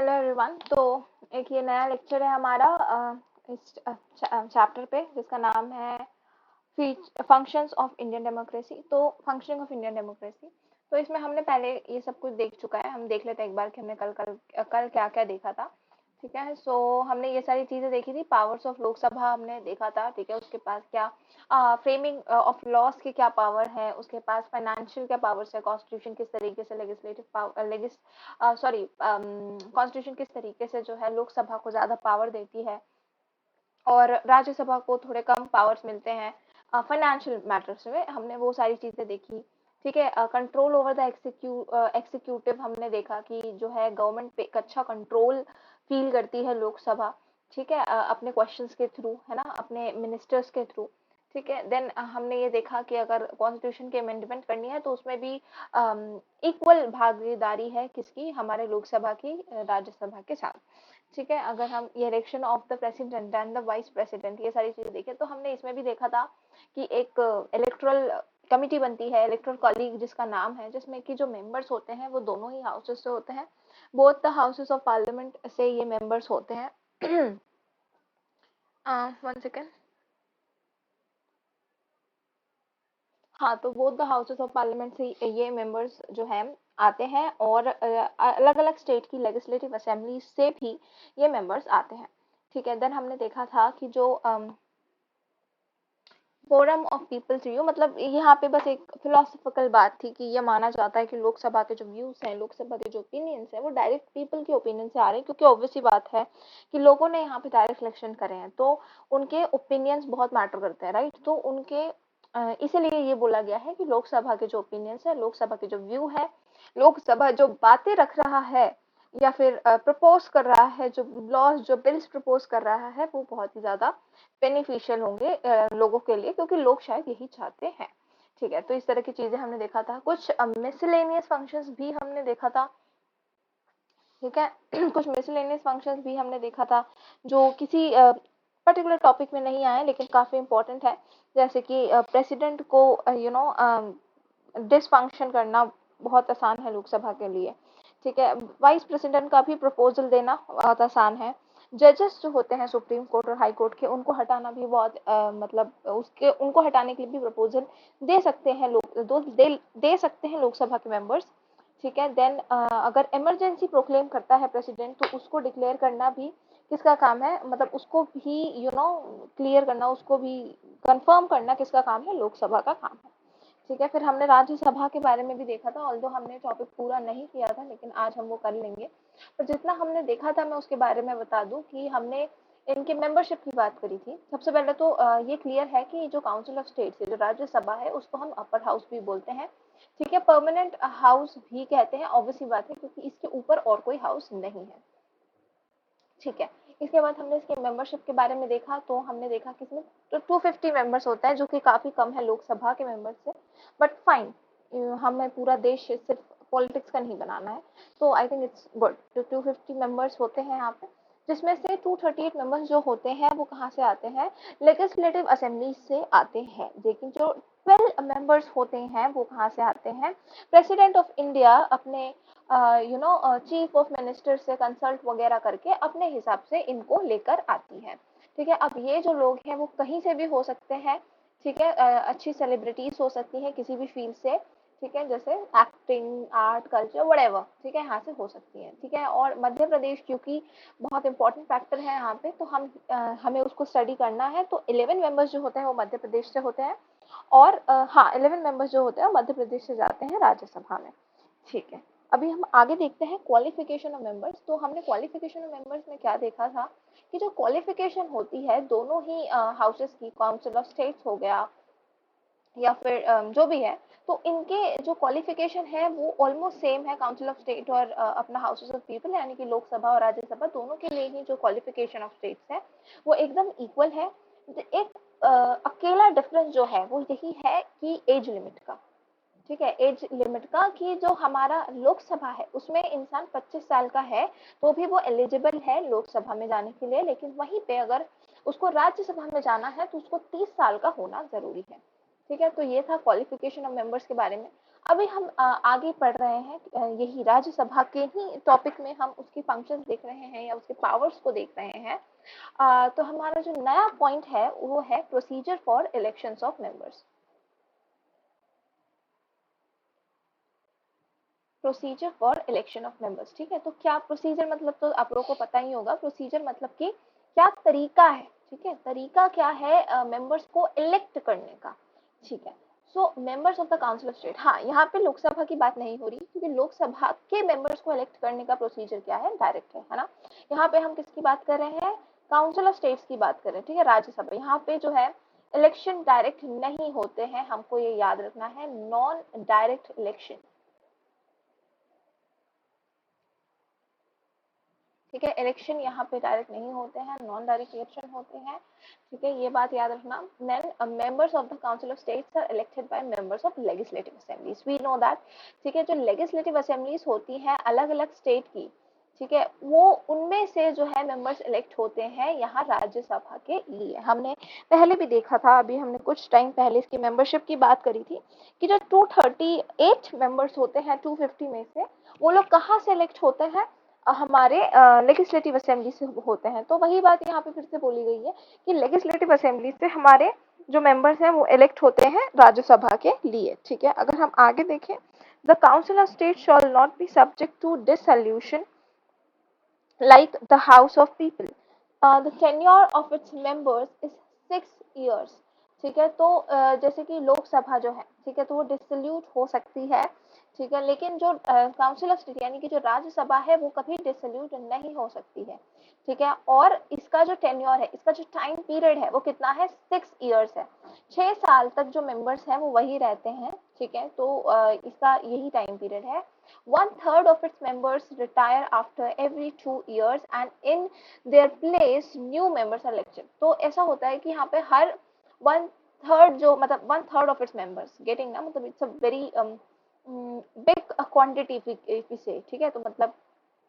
Hello everyone. तो एक ये नया लेक्चर है हमारा इस चैप्टर पे, जिसका नाम है फंक्शंस ऑफ इंडियन डेमोक्रेसी। तो फंक्शनिंग ऑफ इंडियन डेमोक्रेसी, तो इसमें हमने पहले ये सब कुछ देख चुका है। हम देख लेते हैं एक बार कि हमने कल कल कल क्या क्या देखा था। ठीक है, सो हमने ये सारी चीजें देखी थी। पावर्स ऑफ लोकसभा हमने देखा था। ठीक है, उसके पास क्या फ्रेमिंग ऑफ लॉस के क्या पावर है, उसके पास फाइनेंशियल क्या पावर्स है, कॉन्स्टिट्यूशन किस तरीके से लेजिस्लेटिव पावर सॉरी कॉन्स्टिट्यूशन किस तरीके से जो है लोकसभा को ज्यादा पावर देती है और राज्यसभा को थोड़े कम पावर्स मिलते हैं फाइनेंशियल मैटर्स में। हमने वो सारी चीजें देखी। ठीक है, कंट्रोल ओवर द एग्जीक्यूटिव हमने देखा कि जो है गवर्नमेंट पे एक अच्छा कंट्रोल फील करती है लोकसभा। ठीक है, अपने क्वेश्चंस के थ्रू, है ना, अपने मिनिस्टर्स के थ्रू। ठीक है, देन हमने ये देखा कि अगर कॉन्स्टिट्यूशन की अमेंडमेंट करनी है तो उसमें भी इक्वल भागीदारी है किसकी, हमारे लोकसभा की राज्यसभा के साथ। ठीक है, अगर हम ये election of the president and the vice president ये सारी चीजें देखें तो हमने इसमें भी देखा था कि एक इलेक्टोरल कमिटी बनती है, इलेक्टोरल कॉलीग जिसका नाम है, जिसमें कि जो मेंबर्स होते हैं वो दोनों ही हाउसेस से होते हैं। Both the houses of parliament से ये मेंबर्स होते हैं। One second. हाँ, तो both the houses of parliament से ये मेंबर्स जो है आते हैं, और अलग अलग स्टेट की लेजिस्लेटिव असेंबली से भी ये मेंबर्स आते हैं। ठीक है, देन हमने देखा था कि जो फोरम ऑफ पीपल्स रिव्यू, मतलब यहाँ पे बस एक फिलोसफिकल बात थी कि ये माना जाता है कि लोकसभा के जो व्यूज हैं, लोकसभा के जो ओपिनियंस हैं, वो डायरेक्ट पीपल के ओपिनियन से आ रहे हैं, क्योंकि ऑब्वियस सी बात है कि लोगों ने यहाँ पे डायरेक्ट इलेक्शन करे हैं, तो उनके ओपिनियंस बहुत मैटर करते हैं, राइट। तो उनके इसीलिए ये बोला गया है कि लोकसभा के जो ओपिनियंस है, लोकसभा के जो व्यू है, लोकसभा जो बातें रख रहा है या फिर प्रपोज कर रहा है, जो लॉज जो बिल्स प्रपोज कर रहा है, वो बहुत ही ज्यादा बेनिफिशियल होंगे लोगों के लिए, क्योंकि लोग शायद यही चाहते हैं। ठीक है, तो इस तरह की चीजें हमने देखा था। कुछ मिसलेनियस फंक्शंस भी हमने देखा था। ठीक है, कुछ मिसलेनियस फंक्शंस भी हमने देखा था जो किसी पर्टिकुलर टॉपिक में नहीं आए लेकिन काफी इंपॉर्टेंट है। जैसे कि प्रेसिडेंट को डिसफंक्शन करना बहुत आसान है लोकसभा के लिए। ठीक है, वाइस प्रेसिडेंट का भी प्रपोजल देना बहुत आसान है। जजेस जो होते हैं सुप्रीम कोर्ट और हाई कोर्ट के, उनको हटाना भी बहुत मतलब उसके उनको हटाने के लिए भी प्रपोजल दे सकते हैं लोग, दे सकते हैं लोकसभा के मेंबर्स। ठीक है, देन अगर इमरजेंसी प्रोक्लेम करता है प्रेसिडेंट, तो उसको डिक्लेयर करना भी किसका काम है, मतलब उसको भी क्लियर करना, उसको भी कंफर्म करना किसका काम है, लोकसभा का काम है। ठीक है, फिर हमने राज्यसभा के बारे में भी देखा था, ऑल्दो हमने टॉपिक पूरा नहीं किया था लेकिन आज हम वो कर लेंगे। पर जितना हमने देखा था मैं उसके बारे में बता दूं कि हमने इनके मेंबरशिप की बात करी थी। सबसे पहले तो ये क्लियर है कि जो काउंसिल ऑफ स्टेट है, जो राज्यसभा है, उसको हम अपर हाउस भी बोलते हैं। ठीक है, परमानेंट हाउस भी कहते हैं, ऑब्वियसली बात है, क्योंकि इसके ऊपर और कोई हाउस नहीं है। ठीक है, इसके बाद हमने इसके मेंबरशिप के बारे में देखा, तो हमने देखा कि इसमें तो 250 मेंबर्स होता है, जो कि काफी कम है लोकसभा के मेंबर्स से, बट फाइन, हमें पूरा देश सिर्फ पॉलिटिक्स का नहीं बनाना है, तो आई थिंक इट्स गुड। जो 250 मेंबर्स होते हैं यहाँ पे, जिसमें से 238 मेंबर्स जो होते हैं वो कहाँ से आते हैं, लेजिस्लेटिव असेंबली से आते हैं। लेकिन जो 12 मेंबर्स होते हैं वो कहाँ से आते हैं, प्रेसिडेंट ऑफ इंडिया अपने चीफ ऑफ मिनिस्टर से कंसल्ट वगैरह करके अपने हिसाब से इनको लेकर आती है। ठीक है, अब ये जो लोग हैं वो कहीं से भी हो सकते हैं। ठीक है, अच्छी सेलिब्रिटीज हो सकती हैं किसी भी फील्ड से। ठीक है, जैसे एक्टिंग, आर्ट, कल्चर, वटेवर। ठीक है, यहाँ से हो सकती है। ठीक है, और मध्य प्रदेश क्योंकि बहुत इंपॉर्टेंट फैक्टर है यहाँ पे, तो हमें उसको स्टडी करना है। तो 11 मेंबर्स जो होते हैं वो मध्य प्रदेश से होते हैं, और हाँ, 11 मेंबर्स जो होते हैं वो मध्य प्रदेश से जाते हैं राज्यसभा में। ठीक है, अभी हम आगे देखते हैं क्वालिफिकेशन ऑफ मेंबर्स। तो हमने क्वालिफिकेशन ऑफ मेंबर्स में क्या देखा था कि जो क्वालिफिकेशन होती है दोनों ही हाउसेस की, काउंसिल ऑफ स्टेट्स हो गया या फिर जो भी है, तो इनके जो क्वालिफिकेशन है वो ऑलमोस्ट सेम है। काउंसिल ऑफ स्टेट और अपना हाउसेस ऑफ पीपल, यानी कि लोकसभा और राज्यसभा, दोनों के लिए ही जो क्वालिफिकेशन ऑफ स्टेट्स है वो एकदम इक्वल है। एक अकेला डिफरेंस जो है वो यही है कि एज लिमिट का। ठीक है, एज लिमिट का, कि जो हमारा लोकसभा है उसमें इंसान 25 साल का है तो भी वो एलिजिबल है लोकसभा में जाने के लिए, लेकिन वहीं पे अगर उसको राज्यसभा में जाना है तो उसको 30 साल का होना जरूरी है। ठीक है, तो ये था क्वालिफिकेशन ऑफ मेंबर्स के बारे में। अभी हम आगे पढ़ रहे हैं, यही राज्यसभा के ही टॉपिक में हम उसकी फंक्शंस देख रहे हैं या उसके पावर्स को देख रहे हैं। तो हमारा जो नया पॉइंट है वो है procedure for elections of members. Procedure for election of members, ठीक है। तो क्या प्रोसीजर मतलब, तो आप लोगों को पता ही होगा, प्रोसीजर मतलब कि क्या तरीका है, ठीक है, तरीका क्या है मेंबर्स को इलेक्ट करने का, ठीक है। So members of the council of state, हाँ यहाँ पे लोकसभा की बात नहीं हो रही, क्योंकि लोकसभा के मेंबर्स को इलेक्ट करने का प्रोसीजर क्या है, डायरेक्ट है ना। यहाँ पे हम किसकी बात कर रहे हैं, काउंसिल ऑफ स्टेट्स की बात कर रहे हैं, ठीक है, राज्यसभा। यहाँ पे जो है इलेक्शन डायरेक्ट नहीं होते हैं, हमको ये याद रखना है, नॉन डायरेक्ट इलेक्शन, ठीक है। इलेक्शन यहाँ पे डायरेक्ट नहीं होते हैं, नॉन डायरेक्ट इलेक्शन होते हैं, ठीक है, ये बात याद रखना। Then members of the council of states are elected by members of legislative assemblies, we know that, ठीक है। जो लेजिस्लेटिव असेंबलीज होती हैं अलग अलग स्टेट की, ठीक है, वो उनमें से जो है मेंबर्स इलेक्ट होते हैं यहाँ राज्यसभा के लिए। हमने पहले भी देखा था, अभी हमने कुछ टाइम पहले इसकी मेंबरशिप की बात करी थी कि जो 238 मेंबर्स होते हैं 250 में से, वो लोग कहाँ से इलेक्ट होते हैं, हमारे लेजिस्लेटिव असेंबली से होते हैं। तो वही बात यहाँ पे फिर से बोली गई है कि लेजिस्लेटिव असेंबली से हमारे जो मेंबर्स हैं वो इलेक्ट होते हैं राज्यसभा के लिए, ठीक है। अगर हम आगे देखें, the council of state shall not be subject to dissolution like the House of People. The tenure of its members is 6 years, ठीक है। तो जैसे कि लोकसभा जो है, ठीक है, तो वो डिसोल्यूट हो सकती है, ठीक है, लेकिन जो काउंसिल ऑफ स्टेट यानी कि जो राज्यसभा है वो कभी डिसोल्यूट नहीं हो सकती है, ठीक है। और इसका जो टेन्योर है, इसका जो टाइम पीरियड है वो कितना है, 6 years है। 6 साल तक जो मेंबर्स हैं वो वही रहते हैं, ठीक है। तो इसका यही टाइम पीरियड है। 1/3 of its members retire after every 2 years and in their place new members are elected। तो ऐसा होता है कि यहाँ पे हर 1/3 जो मतलब 1/3 of its members getting ना, मतलब it's a very big quantity if we say, ठीक है। तो मतलब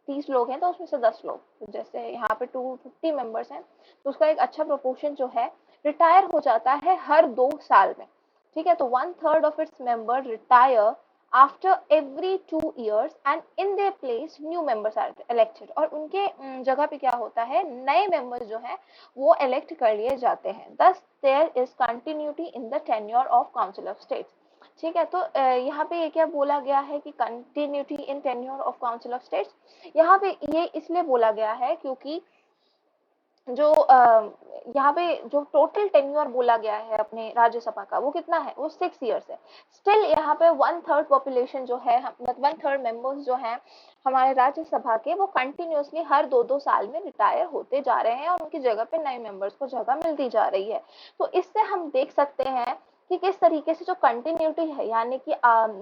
30 लोग हैं तो उसमें से 10 लोग, तो जैसे यहाँ पे 250 मेंबर्स हैं, तो उसका एक अच्छा प्रोपोर्शन जो है रिटायर हो जाता है हर 2 साल में, ठीक है। तो 1/3 of its member retire after every 2 years and in their place new members are elected. और उनके जगह पे क्या होता है, नए मेंबर्स जो हैं वो इलेक्ट कर लिए जाते हैं। Thus there is continuity in the tenure of council of states, ठीक है। तो यहाँ पे ये क्या बोला गया है कि continuity in tenure of council of states, यहाँ पे ये इसलिए बोला गया है क्योंकि जो यहाँ पे जो टोटल टेन्योर बोला गया है अपने राज्यसभा का वो कितना है, वो 6 years है। स्टिल यहाँ पे 1/3 पॉपुलेशन जो है, मतलब 1/3 मेंबर्स जो हैं हमारे राज्यसभा के, वो कंटिन्यूसली हर 2-2 साल में रिटायर होते जा रहे हैं और उनकी जगह पे नए मेंबर्स को जगह मिलती जा रही है। तो इससे हम देख सकते हैं कि किस तरीके से जो कंटिन्यूटी है, यानी कि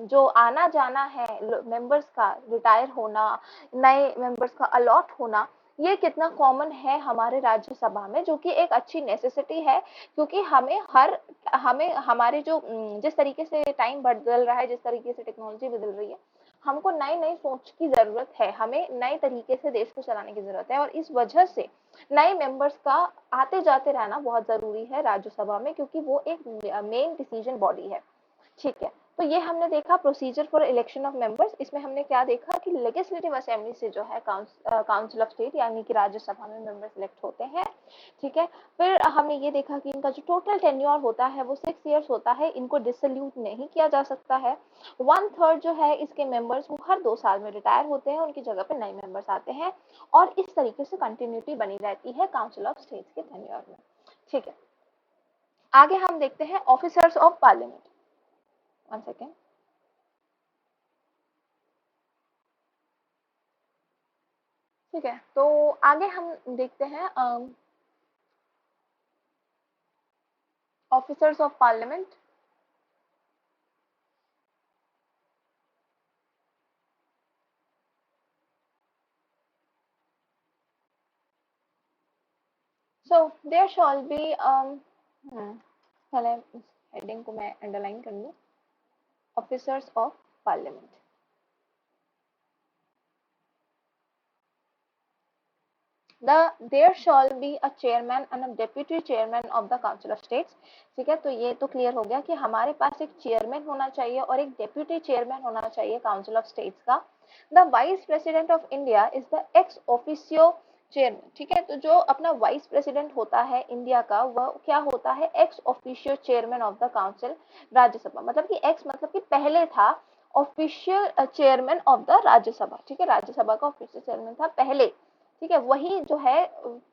जो आना जाना है मेंबर्स का, रिटायर होना, नए मेंबर्स का अलॉट होना, ये कितना कॉमन है हमारे राज्यसभा में, जो कि एक अच्छी नेसेसिटी है। क्योंकि हमें हमारे जो जिस तरीके से टाइम बदल रहा है, जिस तरीके से टेक्नोलॉजी बदल रही है, हमको नई नई सोच की जरूरत है, हमें नए तरीके से देश को चलाने की जरूरत है, और इस वजह से नए मेंबर्स का आते जाते रहना बहुत जरूरी है राज्यसभा में, क्योंकि वो एक मेन डिसीजन बॉडी है, ठीक है। तो ये हमने देखा procedure for election of members. इसमें हमने क्या देखा कि लेजिस्लेटिव असेंबली से जो है काउंसिल ऑफ स्टेट यानी कि राज्यसभा में मेंबर सिलेक्ट होते हैं, ठीक है। फिर हमने ये देखा कि इनका जो टोटल टेन्योर होता है वो 6 years होता है, इनको डिसोल्यूट नहीं किया जा सकता है। 1/3 जो है इसके मेंबर्स वो हर 2 साल में रिटायर होते हैं, उनकी जगह पे नए मेंबर्स आते हैं, और इस तरीके से कंटिन्यूटी बनी रहती है काउंसिल ऑफ स्टेट्स के टेन्योर में, ठीक है। आगे हम देखते हैं officers of parliament. One second. ठीक है, तो आगे हम देखते हैं officers of parliament. So there shall be पहले इस हेडिंग को मैं अंडरलाइन कर लूँ, officers of parliament. There shall be a chairman and a deputy chairman of the council of states. ठीक है, तो ये तो क्लियर हो गया कि हमारे पास एक चेयरमैन होना चाहिए और एक डेप्यूटी चेयरमैन होना चाहिए काउंसिल ऑफ स्टेट्स का। The vice president of India is the ex officio chairman. ठीक है, तो जो अपना वाइस प्रेसिडेंट होता है इंडिया का, वह क्या होता है, ex officio chairman of the council, Rajya Sabha. मतलब कि एक्स मतलब कि पहले था official chairman of the Rajya Sabha. ठीक है, राज्यसभा का ऑफिशियल चेयरमैन था पहले। ठीक है, वही जो है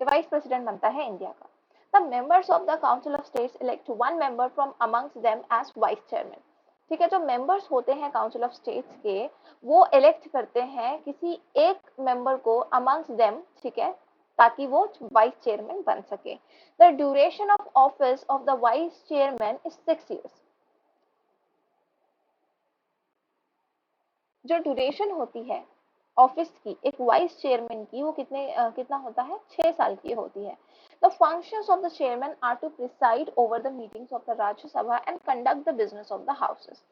वाइस प्रेसिडेंट बनता है इंडिया का। The members of the council of states elect one member from amongst them as vice chairman. ठीक है, जो मेंबर्स होते हैं काउंसिल ऑफ स्टेट्स के, वो इलेक्ट करते हैं किसी एक मेंबर को अमंग्स देम। ठीक है, ताकि वो वाइस चेयरमैन बन सके। The duration of office of the vice chairman is 6 years। जो ड्यूरेशन होती है ऑफिस की एक वाइस चेयरमैन की, वो कितना होता है, 6 साल की होती है। The functions of the chairman are to preside over the meetings of the Rajya Sabha and conduct the business of the houses.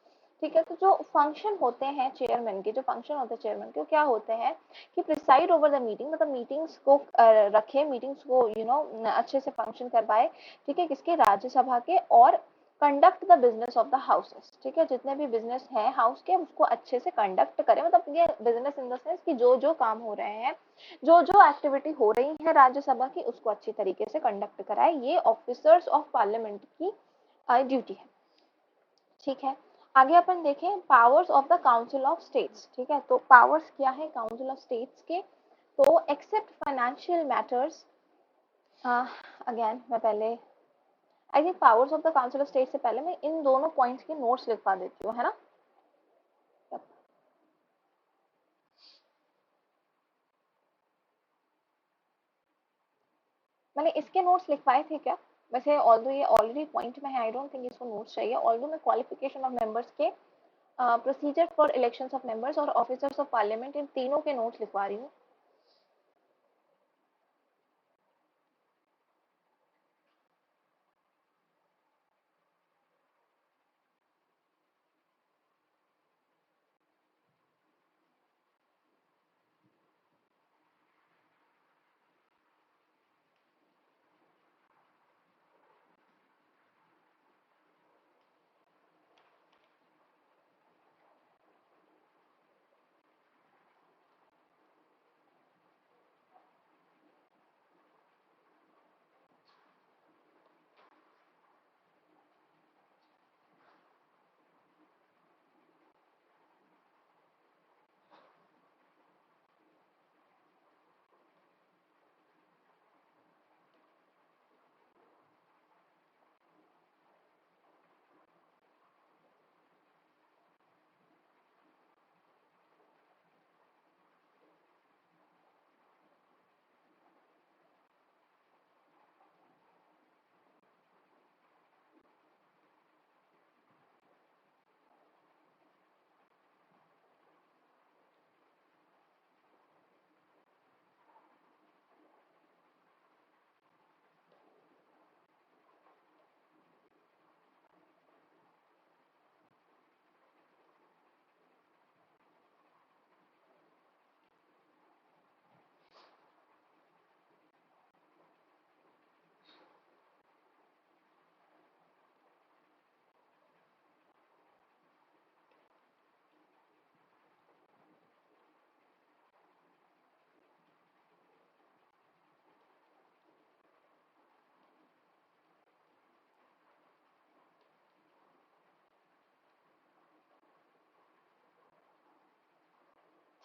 ठीक है, तो जो फंक्शन होते हैं चेयरमैन के, जो फंक्शन होते हैं चेयरमैन के, वो क्या होते हैं कि प्रिसाइड ओवर द मीटिंग, मतलब मीटिंग्स को रखे, मीटिंग्स को अच्छे से फंक्शन करवाए। ठीक है, किसके, राज्यसभा के। और conduct the business of the houses. ठीक है, जितने भी बिजनेस हैं हाउस के, उसको अच्छे से कंडक्ट करें। मतलब ये बिजनेस इन द सेंस कि जो जो काम हो रहे हैं, जो जो एक्टिविटी हो रही है राज्यसभा की, उसको अच्छी तरीके से कंडक्ट कराए। ये ऑफिसर्स ऑफ पार्लियामेंट की ड्यूटी है। ठीक है, आगे अपन देखें powers of the council of states. ठीक है, तो पावर्स क्या है काउंसिल ऑफ स्टेट्स के, तो एक्सेप्ट फाइनेंशियल मैटर्स। अगेन मैं पहले, I think powers of the council of state से पहले मैं इन दोनों पॉइंट्स के नोट्स लिखवा देती हूँ, है ना। मैंने इसके नोट्स लिखवाए थे क्या, वैसे ऑल्दो ये ऑलरेडी पॉइंट में है, आई डोंट थिंक इसको नोट्स चाहिए। ऑल्दो मैं क्वालिफिकेशन ऑफ मेंबर्स के, procedure for elections of members और ऑफिसर्स ऑफ पार्लियामेंट, इन तीनों के नोट्स लिखवा रही हूँ।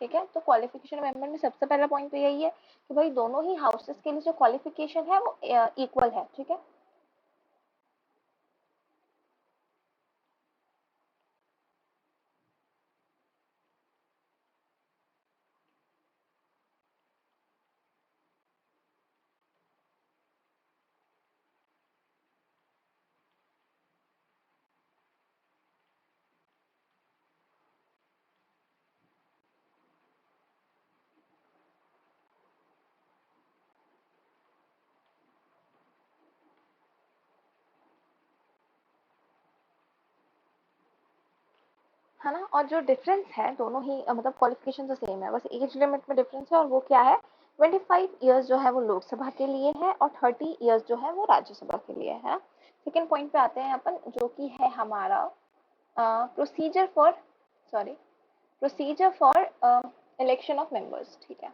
ठीक है, तो क्वालिफिकेशन मेंबर में सबसे पहला पॉइंट तो यही है कि भाई दोनों ही हाउसेस के लिए जो क्वालिफिकेशन है वो इक्वल है। ठीक है, है ना। और जो डिफरेंस है दोनों ही मतलब क्वालिफिकेशन तो सेम है, बस एज लिमिट में डिफरेंस है। और वो क्या है 25 ईयर्स जो है वो लोकसभा के लिए है और 30 ईयर्स जो है वो राज्यसभा के लिए है। सेकेंड पॉइंट पे आते हैं अपन, जो कि है हमारा procedure for sorry procedure for election of members. ठीक है,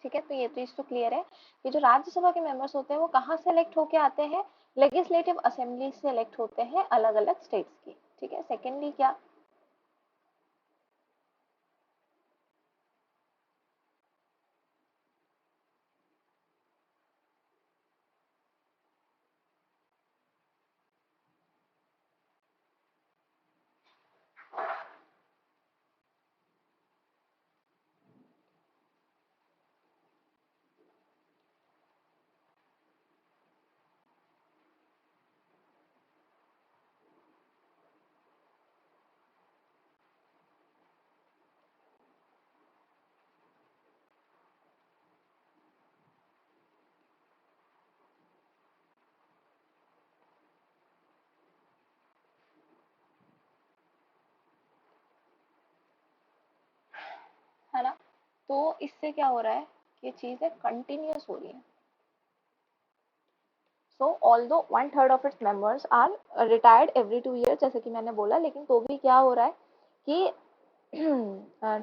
ठीक है, तो ये चीज तो क्लियर है कि जो राज्यसभा के मेंबर्स होते हैं वो कहाँ से इलेक्ट होके आते हैं, लेजिस्लेटिव असेंबली से इलेक्ट होते हैं अलग अलग स्टेट्स की। ठीक है, सेकेंडली क्या, है ना? तो इससे क्या हो रहा है कि ये चीजें कंटिन्यूअस हो रही है। So although 1/3 of its members are retired every 2 year, जैसे कि मैंने बोला, लेकिन तो भी क्या हो रहा है कि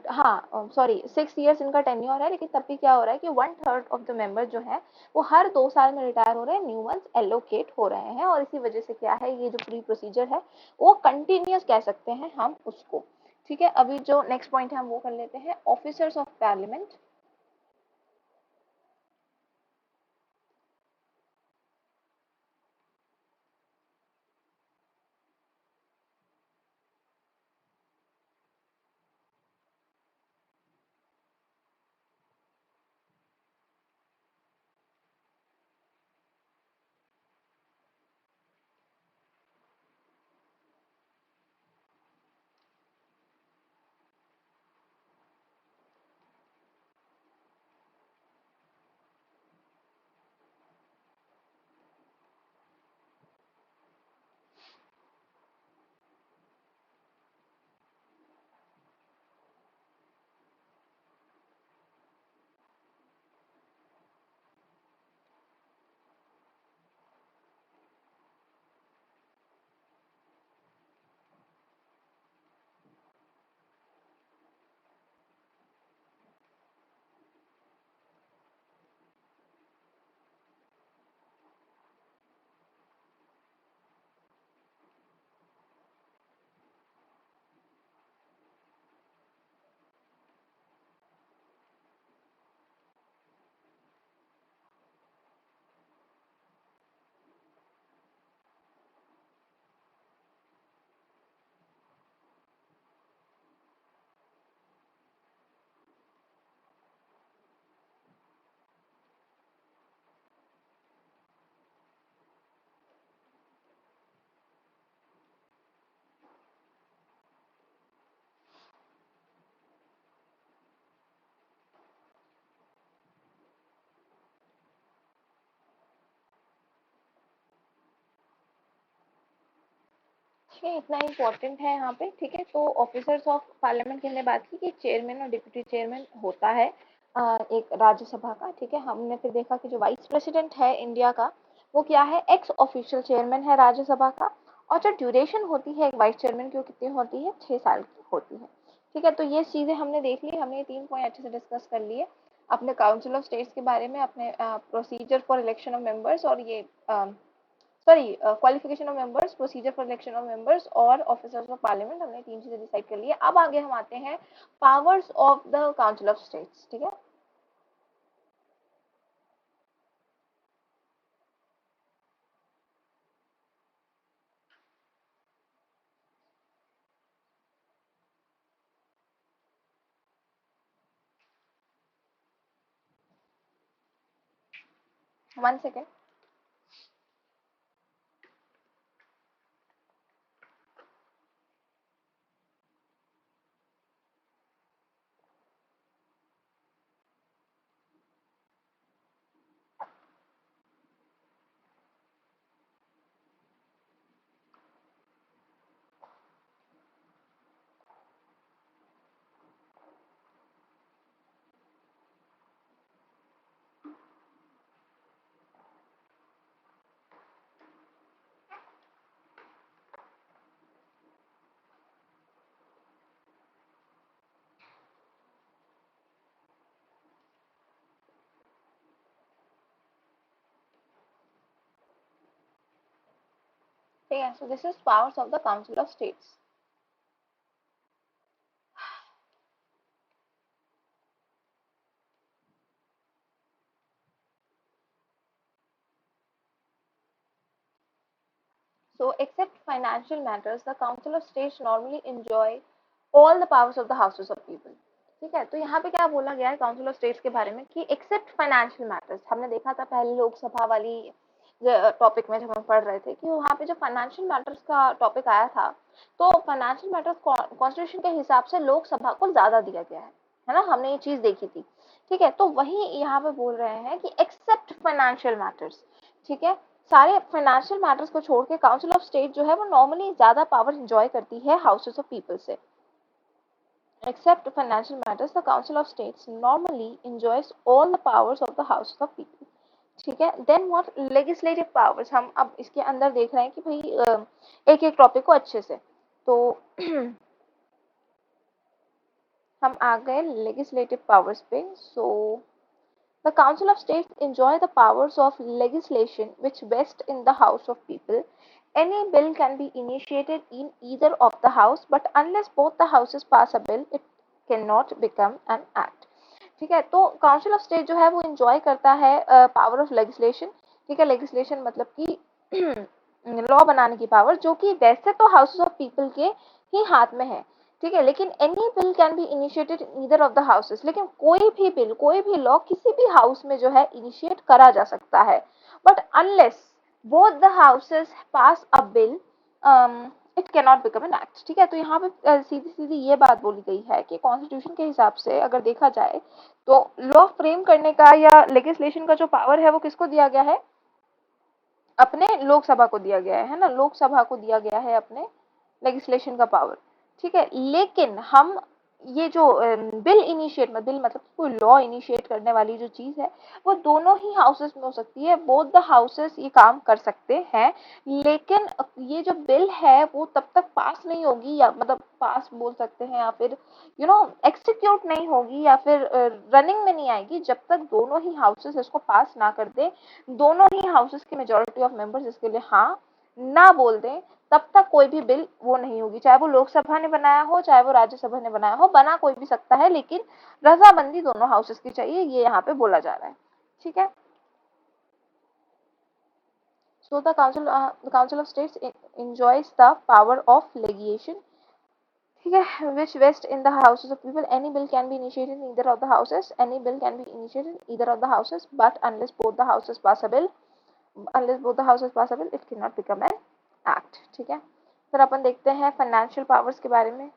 हाँ सॉरी 6 ईयर्स इनका टेन्योर है, लेकिन तब भी क्या हो रहा है कि 1/3 ऑफ द मेंबर जो है वो हर 2 साल में रिटायर हो रहे हैं, न्यू वंस एलोकेट हो रहे हैं, और इसी वजह से क्या है, ये जो प्री प्रोसीजर है वो कंटिन्यूअस कह सकते हैं हम उसको। ठीक है, अभी जो नेक्स्ट पॉइंट है हम वो कर लेते हैं, ऑफिसर्स ऑफ पार्लियामेंट। ठीक है, इतना इम्पोर्टेंट है यहाँ पे। ठीक है, तो ऑफिसर्स ऑफ पार्लियामेंट की हमने बात की कि चेयरमैन और डिप्टी चेयरमैन होता है एक राज्यसभा का। ठीक है, हमने फिर देखा कि जो वाइस प्रेसिडेंट है इंडिया का वो क्या है, एक्स ऑफिशियल चेयरमैन है राज्यसभा का। और जो ड्यूरेशन होती है एक वाइस चेयरमैन की वो कितनी होती है, 6 साल की होती है। ठीक है, तो ये चीजें हमने देख ली, हमने ये 3 पॉइंट अच्छे से डिस्कस कर लिए अपने काउंसिल ऑफ स्टेट्स के बारे में, अपने procedure for election of members और ये sorry qualification of members, procedure for election of members और ऑफिसर्स ऑफ पार्लियामेंट, हमने 3 चीजें डिसाइड कर ली है। अब आगे हम आते हैं powers of the council of states. ठीक है, वन सेकेंड। ठीक है, so this is powers of the council of states. So, except financial matters, the Council of States normally enjoy all the powers of the Houses of People. ठीक है, तो यहाँ पे क्या बोला गया है काउंसिल ऑफ स्टेट्स के बारे में कि एक्सेप्ट फाइनेंशियल मैटर्स, हमने देखा था पहले लोकसभा वाली टॉपिक में जब हम पढ़ रहे थे कि वहाँ पे जो फाइनेंशियल मैटर्स का टॉपिक आया था, तो फाइनेंशियल मैटर्स कॉन्स्टिट्यूशन के हिसाब से लोकसभा को ज्यादा दिया गया है ना, हमने ये चीज देखी थी। ठीक है, तो वही यहाँ पे बोल रहे हैं कि एक्सेप्ट फाइनेंशियल मैटर्स। ठीक है, सारे फाइनेंशियल मैटर्स को छोड़ के काउंसिल ऑफ स्टेट जो है वो नॉर्मली ज्यादा पावर एंजॉय करती है हाउसेस ऑफ पीपल से। Except financial matters the council of states normally enjoys all the powers of the houses of people. ठीक है, देन व्हाट लेजिस्लेटिव पावर्स, हम अब इसके अंदर देख रहे हैं कि भाई एक एक टॉपिक को अच्छे से। तो हम आ गए लेजिस्लेटिव पावर्स पे। सो the Council of States enjoy the powers of legislation which vest in the House of People. Any bill can be initiated in either of the House, but unless both the Houses pass a bill, it cannot become an act. ठीक है, तो council of state जो है वो enjoy करता है power of legislation. ठीक है, लेजिस्लेशन मतलब कि लॉ बनाने की पावर, जो कि वैसे तो हाउसेस ऑफ पीपल के ही हाथ में है। ठीक है, लेकिन any bill can be initiated in either of the houses, लेकिन कोई भी बिल, कोई भी लॉ किसी भी हाउस में जो है इनिशिएट करा जा सकता है, but unless both the houses pass a bill it can not become an act. ठीक है, तो यहाँ पे सीधी सीधी ये बात बोली गई है कि कॉन्स्टिट्यूशन के हिसाब से अगर देखा जाए तो लॉ फ्रेम करने का या लेजिस्लेशन का जो पावर है वो किसको दिया गया है, अपने लोकसभा को दिया गया है ना, लोकसभा को दिया गया है अपने लेजिस्लेशन का पावर। ठीक है, लेकिन हम ये जो बिल इनिशिएट बिल मतलब कोई लॉ इनिशिएट करने वाली जो चीज है वो दोनों ही हाउसेस में हो सकती है, बोथ द हाउसेस ये काम कर सकते हैं। लेकिन ये जो बिल है वो तब तक पास नहीं होगी, या मतलब पास बोल सकते हैं, या फिर एक्सिक्यूट नहीं होगी, या फिर रनिंग में नहीं आएगी जब तक दोनों ही हाउसेस इसको पास ना कर दे, दोनों ही हाउसेस की मेजोरिटी ऑफ मेंबर्स इसके लिए हाँ ना बोल दें, तब तक कोई भी बिल वो नहीं होगी, चाहे वो लोकसभा ने बनाया हो चाहे वो राज्यसभा ने बनाया हो, बना कोई भी सकता है, लेकिन रजामंदी दोनों हाउसेस की चाहिए, ये यहाँ पे बोला जा रहा है। ठीक है, so the council of states enjoys the power of legislation, ठीक है, which vest in the houses of people. Any bill can be initiated in either of the houses, any bill can be initiated in either of the houses, but unless both the houses pass a bill, unless both the houses pass a bill, it cannot become an act। ठीक है, फिर अपन देखते हैं financial powers के बारे में।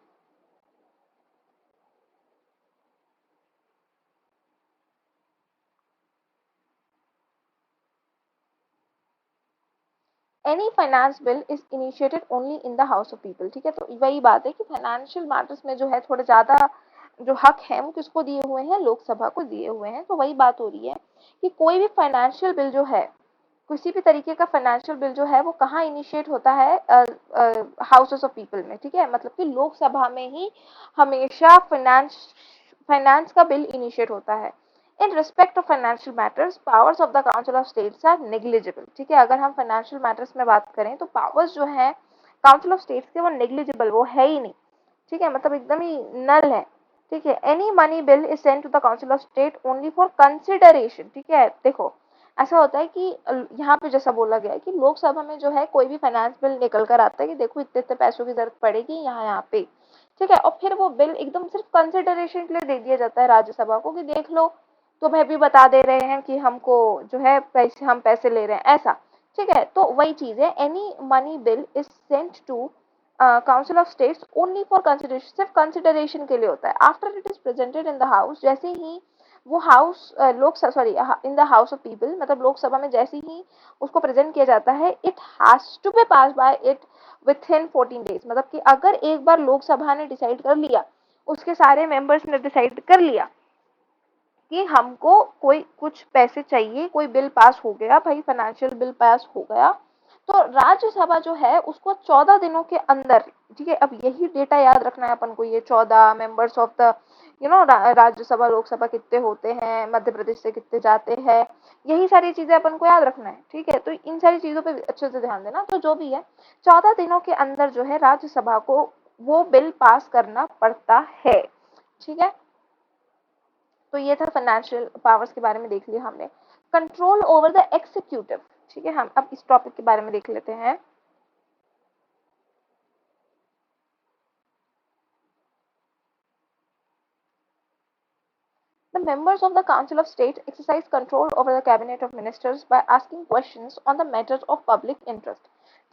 Any finance bill is initiated only in the house of people. ठीक है, तो वही बात है कि फाइनेंशियल मैटर्स में जो है थोड़े ज्यादा जो हक है वो किसको दिए हुए हैं, लोकसभा को दिए हुए हैं। तो वही बात हो रही है कि कोई भी फाइनेंशियल बिल जो है, किसी भी तरीके का फाइनेंशियल बिल जो है वो कहाँ इनिशिएट होता है, हाउसेस ऑफ पीपल में। ठीक है, मतलब कि लोकसभा में ही हमेशा फाइनेंस का बिल इनिशिएट होता है। In respect of financial matters powers of the council of states are negligible. ठीक है, अगर हम फाइनेंशियल मैटर्स में बात करें तो पावर्स जो है काउंसिल ऑफ स्टेट्स के वो नेग्लिजिबल, वो है ही नहीं। ठीक है, मतलब एकदम ही नल है। ठीक है, any money bill is sent to the council of state only for consideration. ठीक है, देखो ऐसा होता है कि यहाँ पे जैसा बोला गया है कि लोकसभा में जो है कोई भी फाइनेंस बिल निकल कर आता है कि देखो इतने इतने पैसों की जरूरत पड़ेगी यहाँ यहाँ पे। ठीक है, और फिर वो बिल एकदम सिर्फ कंसिडरेशन के लिए दे दिया जाता है राज्यसभा को कि देख लो, तुम्हें भी बता दे रहे हैं कि हमको जो है पैसे, हम पैसे ले रहे हैं ऐसा। ठीक है, तो वही चीज है, any money bill is sent to council of states only for consideration, सिर्फ कंसिडरेशन के लिए होता है। After it is presented in the house, जैसे ही वो house Lok sorry in the house of people, मतलब लोकसभा में जैसे ही उसको प्रेजेंट किया जाता है, it has to be pass by it within इन 14 डेज। मतलब कि अगर एक बार लोकसभा ने डिसाइड कर लिया, उसके सारे मेंबर्स ने डिसाइड कर लिया कि हमको कोई कुछ पैसे चाहिए, कोई बिल पास हो गया भाई, फाइनेंशियल बिल पास हो गया, तो राज्यसभा जो है उसको 14 दिनों के अंदर, ठीक है, अब यही डेटा याद रखना है अपन को, ये 14 members of the Rajya Sabha Lok Sabha कितने होते हैं, मध्य प्रदेश से कितने जाते हैं, यही सारी चीजें अपन को याद रखना है। ठीक है, तो इन सारी चीजों पे अच्छे से ध्यान देना। तो जो भी है 14 दिनों के अंदर जो है राज्यसभा को वो बिल पास करना पड़ता है। ठीक है, तो ये था फाइनेंशियल पावर्स के बारे में देख लिया हमने। Control over the executive. ठीक है, हम अब इस टॉपिक के बारे में देख लेते हैं। The members of the Council of State exercise control over the Cabinet of Ministers by asking questions on the matters of public interest।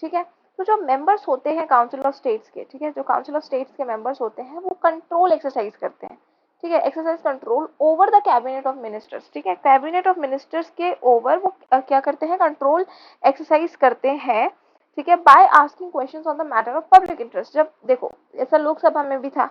ठीक है, तो जो मेंबर्स होते हैं काउंसिल ऑफ स्टेट्स के, ठीक है, जो काउंसिल ऑफ स्टेट्स के मेंबर्स होते हैं वो कंट्रोल एक्सरसाइज करते हैं। ठीक है, exercise control over the cabinet of ministers. ठीक है, कैबिनेट ऑफ मिनिस्टर्स के ओवर वो क्या करते हैं, कंट्रोल एक्सरसाइज करते हैं। ठीक है, by asking questions on the matter of public interest. जब देखो ऐसा लोकसभा में भी था,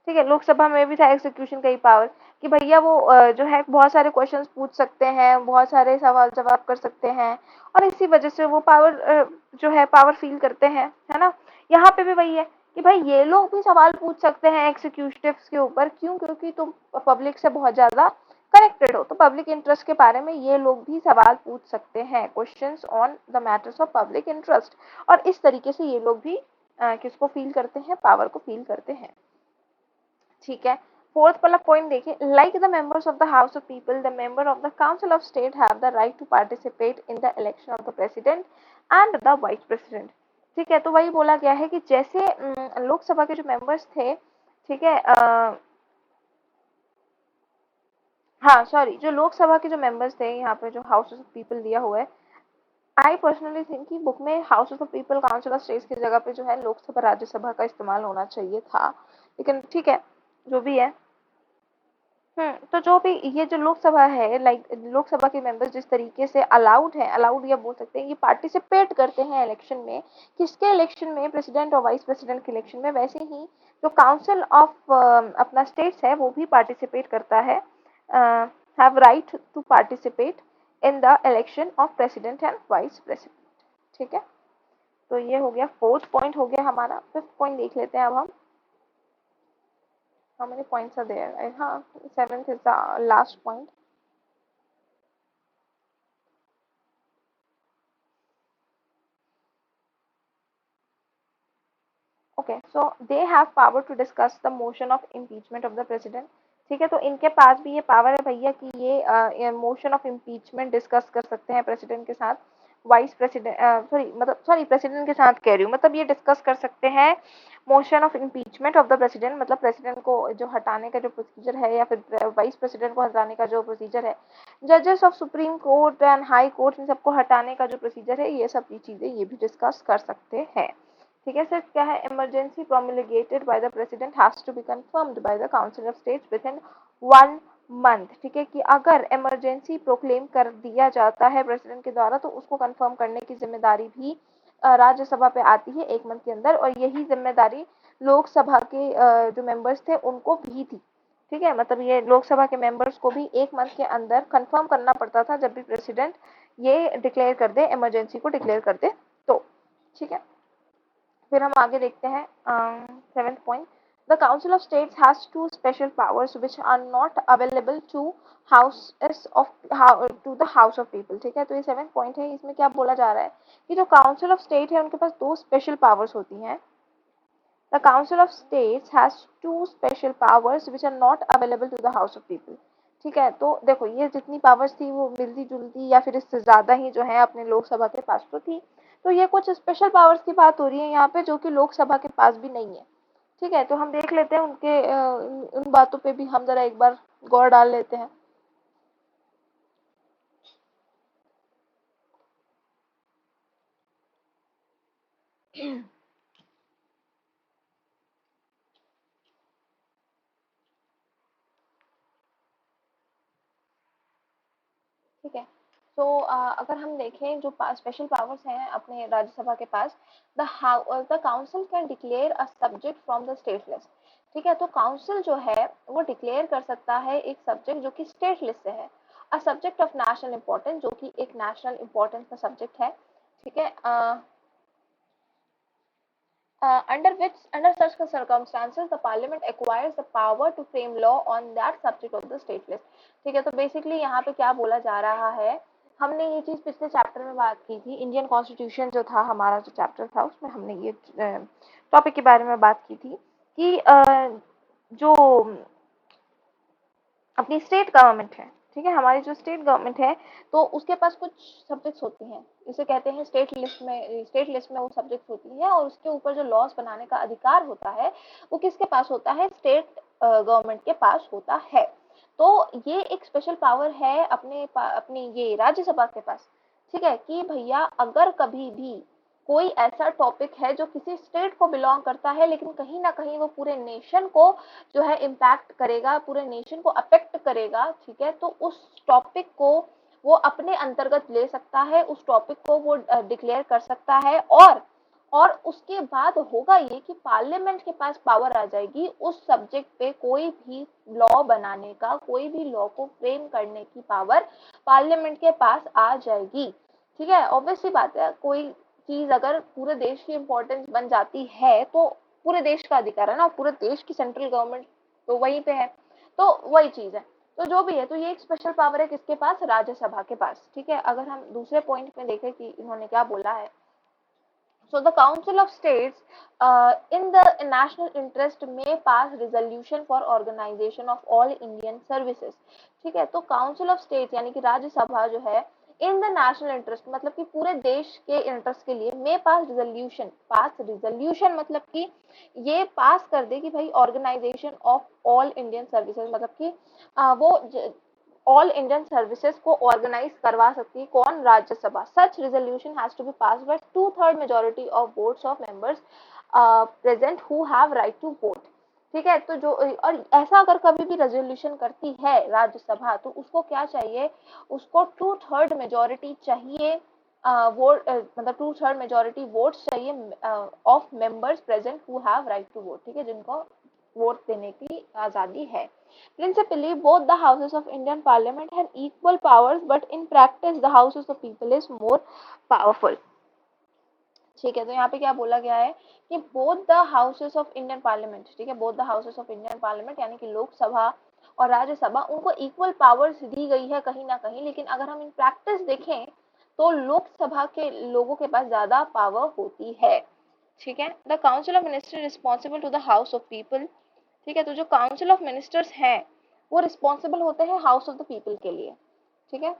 ठीक है, लोकसभा में भी था एग्जीक्यूशन का ही पावर कि भैया वो जो है बहुत सारे क्वेश्चंस पूछ सकते हैं, बहुत सारे सवाल जवाब कर सकते हैं, और इसी वजह से वो पावर जो है पावर फील करते हैं, है ना। यहाँ पे भी वही है कि भाई ये लोग भी सवाल पूछ सकते हैं एग्जीक्यूटिव्स के ऊपर, क्यों, क्योंकि तुम पब्लिक से बहुत ज्यादा कनेक्टेड हो, तो पब्लिक इंटरेस्ट के बारे में ये लोग भी सवाल पूछ सकते हैं, questions on the matters of public interest. और इस तरीके से ये लोग भी किसको फील करते हैं, पावर को फील करते हैं। ठीक है, फोर्थ वाला पॉइंट देखिए, like the members of the house of people the member of the council of state have the right to participate in the election of the president and the vice president. ठीक है, तो वही बोला गया है कि जैसे लोकसभा के जो मेंबर्स थे, ठीक है, हाँ सॉरी, जो लोकसभा के जो मेंबर्स थे, यहाँ पे जो हाउस ऑफ पीपल दिया हुआ है, आई पर्सनली थिंक कि बुक में house of people council of states की जगह पे जो है लोकसभा राज्यसभा का इस्तेमाल होना चाहिए था, लेकिन ठीक है, जो भी है। तो जो भी ये जो लोकसभा है, लाइक लोकसभा के मेंबर्स जिस तरीके से अलाउड है, अलाउड या बोल सकते हैं, ये पार्टिसिपेट करते हैं इलेक्शन में, किसके इलेक्शन में, प्रेसिडेंट और वाइस प्रेसिडेंट के इलेक्शन में, वैसे ही जो काउंसिल ऑफ अपना स्टेट्स है वो भी पार्टिसिपेट करता है, have right to participate in the election of president and vice president. ठीक है, तो ये हो गया, फोर्थ पॉइंट हो गया हमारा। फिफ्थ पॉइंट देख लेते हैं अब हम। How many points are there? Seventh is the last point. Okay, so they have power to discuss the motion of impeachment of the president. ठीक है, तो इनके पास भी ये पावर है भैया कि ये मोशन ऑफ इम्पीचमेंट डिस्कस कर सकते हैं प्रेसिडेंट के साथ, वाइस प्रेसिडेंट सॉरी प्रेसिडेंट के साथ कह रही हूँ, मतलब ये डिस्कस कर सकते हैं motion of impeachment of the president, मतलब प्रेसिडेंट को जो हटाने का जो प्रोसीजर है, या फिर वाइस प्रेसिडेंट को हटाने का जो प्रोसीजर है, जजेस of supreme court and high court इन सबको हटाने का जो प्रोसीजर है, ये सब चीजें ये भी डिस्कस कर सकते हैं। ठीक है सर, क्या है, emergency promulgated by the president has to be confirmed by the council of states within 1 month. ठीक है, कि अगर इमरजेंसी प्रोक्लेम कर दिया जाता है प्रेसिडेंट के द्वारा, तो उसको कंफर्म करने की जिम्मेदारी भी राज्यसभा पे आती है 1 मंथ के अंदर, और यही ज़िम्मेदारी लोकसभा के जो मेंबर्स थे उनको भी थी। ठीक है, मतलब ये लोकसभा के मेंबर्स को भी 1 मंथ के अंदर कंफर्म करना पड़ता था जब भी प्रेसिडेंट ये डिक्लेयर कर दे, इमरजेंसी को डिक्लेयर कर दे तो। ठीक है, फिर हम आगे देखते हैं 7th point. The council of states has two special powers which are not available to houses of to the house of people. ठीक है, तो ये 7th पॉइंट है। इसमें क्या बोला जा रहा है कि जो काउंसिल ऑफ स्टेट है उनके पास 2 स्पेशल पावर्स होती हैं। The council of states has 2 special powers which are not available to the house of people. ठीक है, तो देखो ये जितनी पावर्स थी वो मिलती-जुलती या फिर इससे ज़्यादा ही जो है अपने लोकसभा के पास तो थी। तो ये कुछ स्पेशल पावर्स की बात हो रही है यहाँ पे जो कि लोकसभा के पास भी नहीं है। ठीक है, तो हम देख लेते हैं उनके उन बातों पे भी हम ज़रा एक बार गौर डाल लेते हैं। ठीक है, तो अगर हम देखें जो स्पेशल पावर्स हैं अपने राज्यसभा के पास, the council can declare a subject from the state list. ठीक है, तो काउंसिल जो है वो डिक्लेयर कर सकता है एक सब्जेक्ट जो कि स्टेट लिस्ट से है, a subject of national importance, जो कि एक नेशनल इम्पोर्टेंस का सब्जेक्ट है। ठीक है, under such circumstances the parliament acquires the power to frame law on that subject of the state list। ठीक है, तो बेसिकली यहाँ पे क्या बोला जा रहा है, हमने ये चीज पिछले चैप्टर में बात की थी, इंडियन कॉन्स्टिट्यूशन जो था हमारा जो चैप्टर था उसमें हमने ये टॉपिक के बारे में बात की थी कि जो अपनी स्टेट गवर्नमेंट है, ठीक है, हमारी जो स्टेट गवर्नमेंट है तो उसके पास कुछ सब्जेक्ट्स होती हैं, इसे कहते हैं स्टेट लिस्ट में वो सब्जेक्ट्स होती हैं, और उसके ऊपर जो लॉज बनाने का अधिकार होता है वो किसके पास होता है, स्टेट गवर्नमेंट के पास होता है। तो ये एक स्पेशल पावर है अपनी ये राज्यसभा के पास। ठीक है, कि भैया अगर कभी भी कोई ऐसा टॉपिक है जो किसी स्टेट को बिलोंग करता है लेकिन कहीं ना कहीं वो पूरे नेशन को जो है इम्पैक्ट करेगा, पूरे नेशन को अफेक्ट करेगा, ठीक है, तो उस टॉपिक को वो अपने अंतर्गत ले सकता है, उस टॉपिक को वो डिक्लेयर कर सकता है, और उसके बाद होगा ये कि पार्लियामेंट के पास पावर आ जाएगी उस सब्जेक्ट पे कोई भी लॉ बनाने का, कोई भी लॉ को फ्रेम करने की पावर पार्लियामेंट के पास आ जाएगी। ठीक है, ऑब्वियस सी बात है, कोई चीज अगर पूरे देश की इम्पोर्टेंस बन जाती है तो पूरे देश का अधिकार है ना, पूरे देश की सेंट्रल गवर्नमेंट तो वहीं पे है, तो वही चीज है। तो जो भी है, तो ये एक स्पेशल पावर है किसके पास, राज्यसभा के पास। ठीक है, अगर हम दूसरे पॉइंट में देखें कि इन्होंने क्या बोला है, so the Council of States, in the national interest, may pass resolution for organization of all Indian services। ठीक है, तो काउंसिल ऑफ स्टेट यानी कि राज्यसभा जो है इन द नेशनल इंटरेस्ट मतलब कि पूरे देश के इंटरेस्ट के लिए मे पास रिजोल्यूशन मतलब कि ये पास कर दे कि भाई organisation of all Indian services, मतलब कि वो ऑल इंडियन सर्विसेज को ऑर्गेनाइज करवा सकती है कौन, Rajya Sabha. Such resolution has to be pass by 2/3 majority of votes of members present who have right to vote. ठीक है, तो जो और ऐसा अगर कभी भी रेजोल्यूशन करती है राज्यसभा तो उसको क्या चाहिए, उसको 2/3 मेजोरिटी चाहिए, वोट मतलब 2/3 मेजोरिटी वोट्स चाहिए of members present who have right to vote. ठीक है, जिनको वोट देने की आजादी है। Principally, both the houses of Indian Parliament have equal powers, but in practice, the houses of people is more powerful। ठीक है, तो यहाँ पे क्या बोला गया है कि both the houses of Indian parliament, ठीक है, both the houses of Indian parliament यानी कि लोकसभा और राज्यसभा, उनको इक्वल पावर्स दी गई है कहीं ना कहीं, लेकिन अगर हम इन प्रैक्टिस देखें तो लोकसभा के लोगों के पास ज्यादा पावर होती है। ठीक है, the council of minister responsible to the house of people. ठीक है, तो जो काउंसिल ऑफ मिनिस्टर्स हैं वो रिस्पॉन्सिबल होते हैं हाउस ऑफ द पीपल के लिए। ठीक है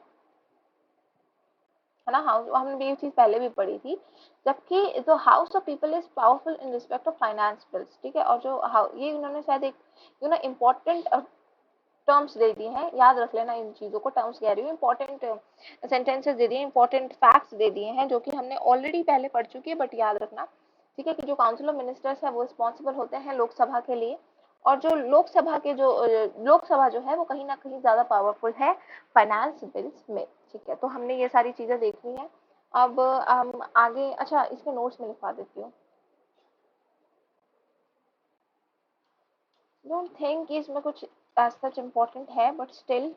ना, हाउस हमने ये चीज पहले भी पढ़ी थी। जबकि जो house of people is powerful in respect of finance bills. ठीक है, और जो ये उन्होंने शायद एक इम्पोर्टेंट टर्म्स दे दिए हैं, याद रख लेना इन चीजों को, टर्म्स कह रही हूँ, इंपॉर्टेंट सेंटेंसेस दे दिए, इंपॉर्टेंट फैक्ट्स दे दिए हैं जो कि हमने ऑलरेडी पहले पढ़ चुकी है, बट याद रखना। ठीक है, कि जो काउंसिल ऑफ मिनिस्टर्स है वो रिस्पॉन्सिबल होते हैं लोकसभा के लिए, और जो लोकसभा जो है वो कहीं ना कहीं ज्यादा पावरफुल है फाइनेंस बिल्स में। ठीक है, तो हमने ये सारी चीजें देखनी है। अब हम आगे, अच्छा इसके नोट्स में लिखवा देती हूँ। डोंट थिंक कि इसमें कुछ एज सच इम्पोर्टेंट है, बट स्टिल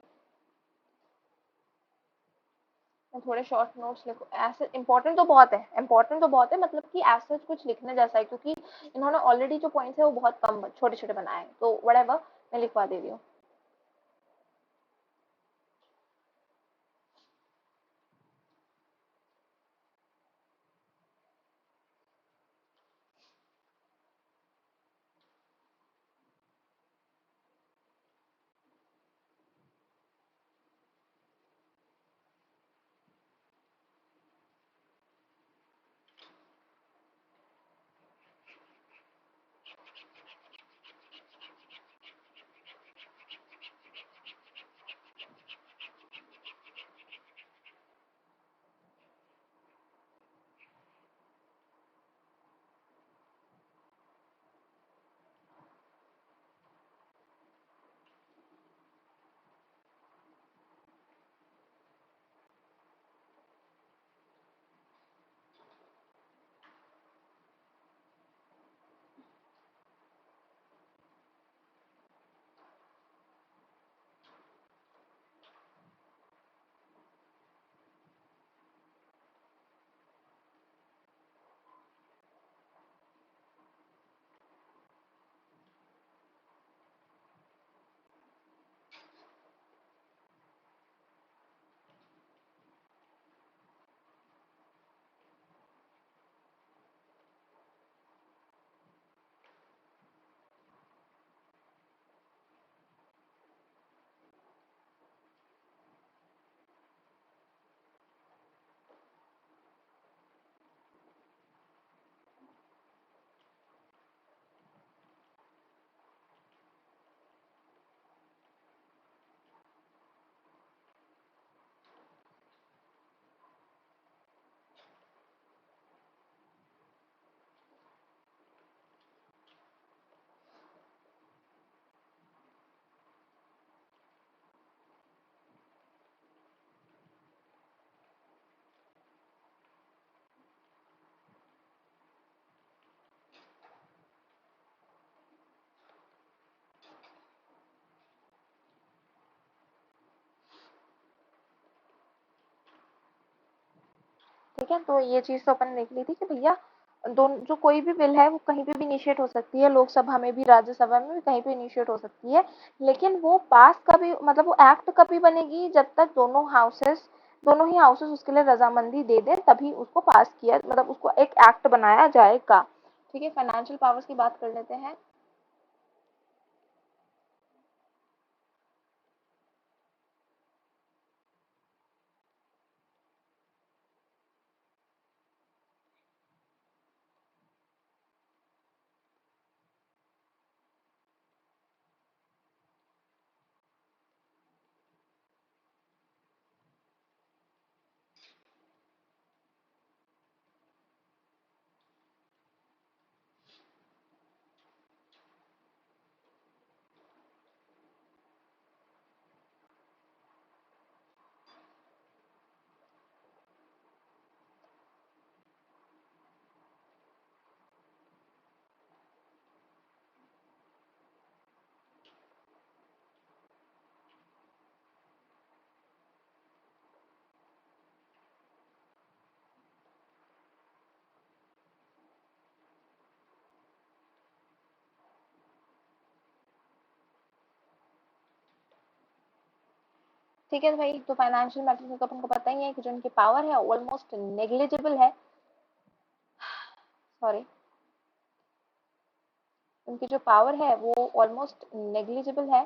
मैं थोड़े शॉर्ट नोट्स लिखूँ। ऐसे इम्पोर्टेंट तो बहुत है, इम्पोर्टेंट तो बहुत है, मतलब कि एज सच कुछ लिखने जैसा है, क्योंकि इन्होंने ऑलरेडी जो पॉइंट्स है वो बहुत कम छोटे छोटे बनाए हैं, तो वटेवर मैं लिखवा दे रही हूँ। ठीक है, तो ये चीज तो अपन ने देख ली थी कि भैया दोनों जो कोई भी बिल है वो कहीं पे भी इनिशिएट हो सकती है, लोकसभा में भी राज्यसभा में भी कहीं पे इनिशिएट हो सकती है, लेकिन वो पास कभी, मतलब वो एक्ट कभी बनेगी जब तक दोनों ही हाउसेस उसके लिए रजामंदी दे दें, तभी उसको पास किया, मतलब उसको एक एक्ट बनाया जाएगा। ठीक है, फाइनेंशियल पावर्स की बात कर लेते हैं। ठीक है, तो भाई तो फाइनेंशियल मैटर्स में तो अपन को पता ही है कि जो उनकी पावर है ऑलमोस्ट नेग्लिजिबल है। सॉरी, उनकी जो पावर है वो ऑलमोस्ट नेग्लिजिबल है।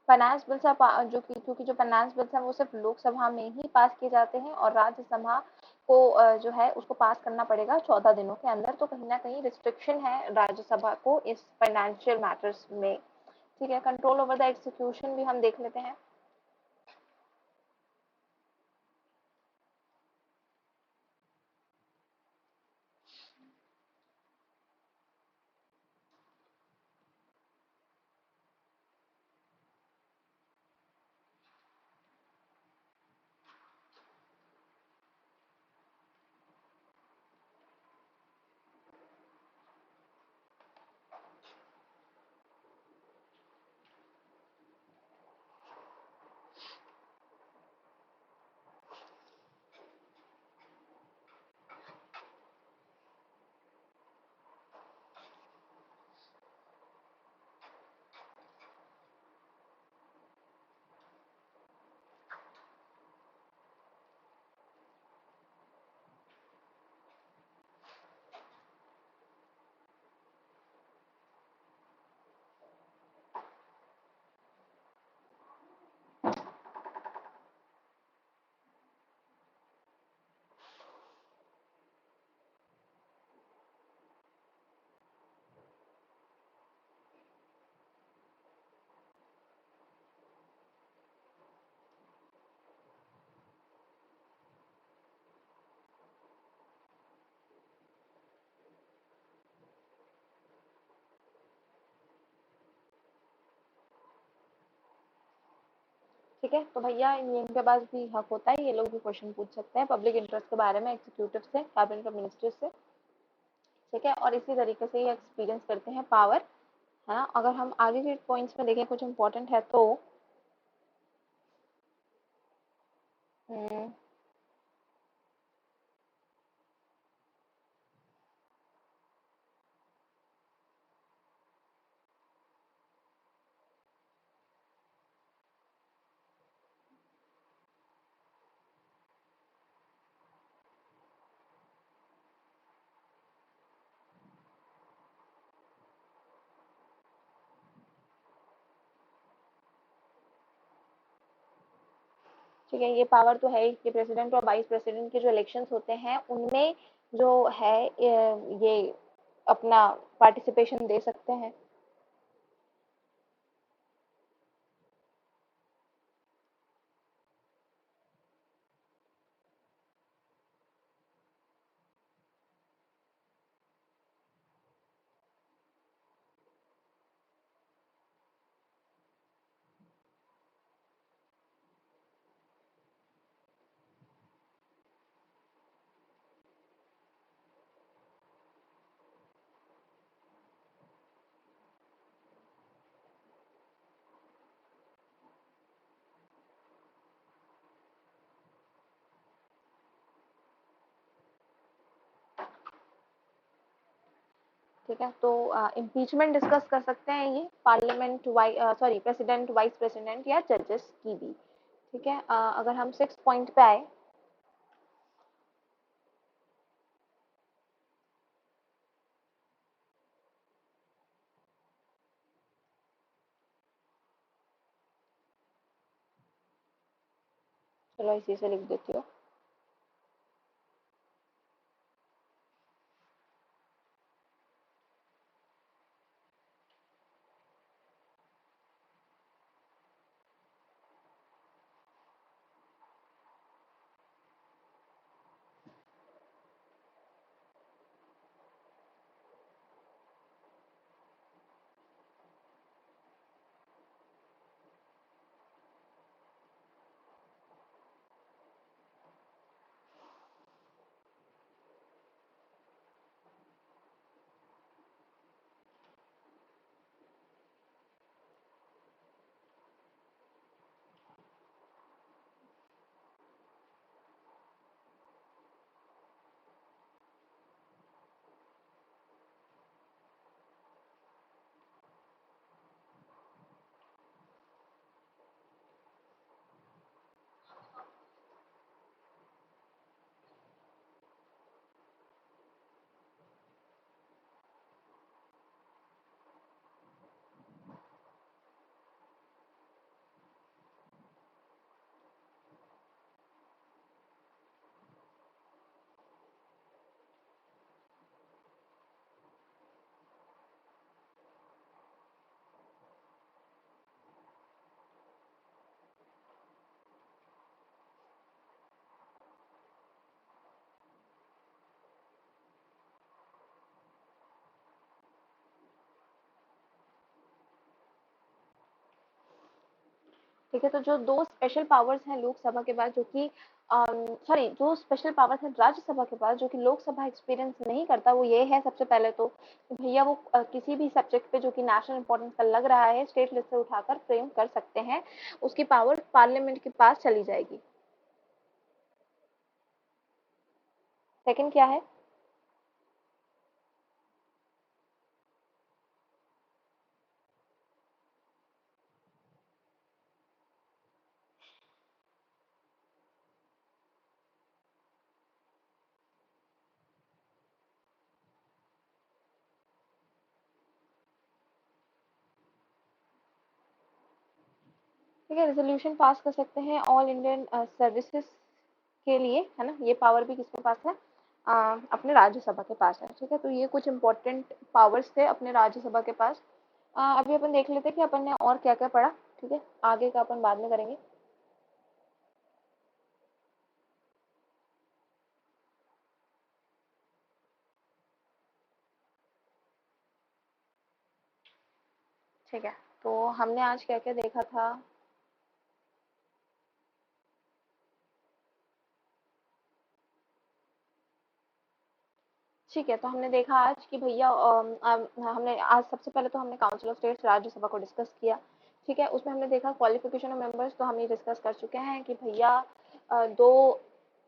फाइनेंस बिल्स जो कि क्योंकि जो फाइनेंस बिल्स हैं वो सिर्फ लोकसभा में ही पास किए जाते हैं, और राज्यसभा को जो है उसको पास करना पड़ेगा 14 दिनों के अंदर, तो कहीं ना कहीं रिस्ट्रिक्शन है राज्यसभा को इस फाइनेंशियल मैटर्स में। ठीक है, कंट्रोल ओवर द एग्जीक्यूशन भी हम देख लेते हैं। ठीक है, तो भैया इनके पास भी हक होता है, ये लोग भी क्वेश्चन पूछ सकते हैं पब्लिक इंटरेस्ट के बारे में एग्जीक्यूटिव से, कैबिनेट ऑफ मिनिस्टर से। ठीक है, और इसी तरीके से ये एक्सपीरियंस करते हैं पावर, है ना। अगर हम आगे के पॉइंट्स में देखें कुछ इंपॉर्टेंट है तो हम्म, ठीक है, ये पावर तो है ही कि प्रेसिडेंट और वाइस प्रेसिडेंट के जो इलेक्शंस होते हैं उनमें जो है ये अपना पार्टिसिपेशन दे सकते हैं। ठीक है, तो इम्पीचमेंट डिस्कस कर सकते हैं ये parliament sorry president vice president या जजेस की भी। ठीक है, अगर हम 6 पॉइंट पे आए। चलो इसी से लिख देती हूँ। ठीक है, तो जो दो स्पेशल पावर्स हैं लोकसभा के पास जो कि सॉरी जो स्पेशल पावर्स हैं राज्यसभा के पास जो कि लोकसभा एक्सपीरियंस नहीं करता, वो ये है सबसे पहले तो कि भैया वो किसी भी सब्जेक्ट पे जो कि नेशनल इंपॉर्टेंस का लग रहा है स्टेट लिस्ट से उठाकर फ्रेम कर सकते हैं, उसकी पावर पार्लियामेंट के पास चली जाएगी। सेकंड क्या है? ठीक है, रेजोल्यूशन पास कर सकते हैं ऑल इंडियन सर्विसेज के लिए, है ना। ये पावर भी किसके पास है? अपने राज्यसभा के पास है। ठीक है, तो ये कुछ इंपॉर्टेंट पावर्स थे अपने राज्यसभा के पास। अभी अपन देख लेते हैं कि अपन ने और क्या क्या पढ़ा। ठीक है, आगे का अपन बाद में करेंगे। ठीक है, तो हमने आज क्या क्या देखा था। ठीक है, तो हमने देखा आज कि भैया हमने आज सबसे पहले तो हमने काउंसिल ऑफ स्टेट्स राज्यसभा को डिस्कस किया। ठीक है, उसमें हमने देखा क्वालिफिकेशन ऑफ मेंबर्स, तो हम ये डिस्कस कर चुके हैं कि भैया दो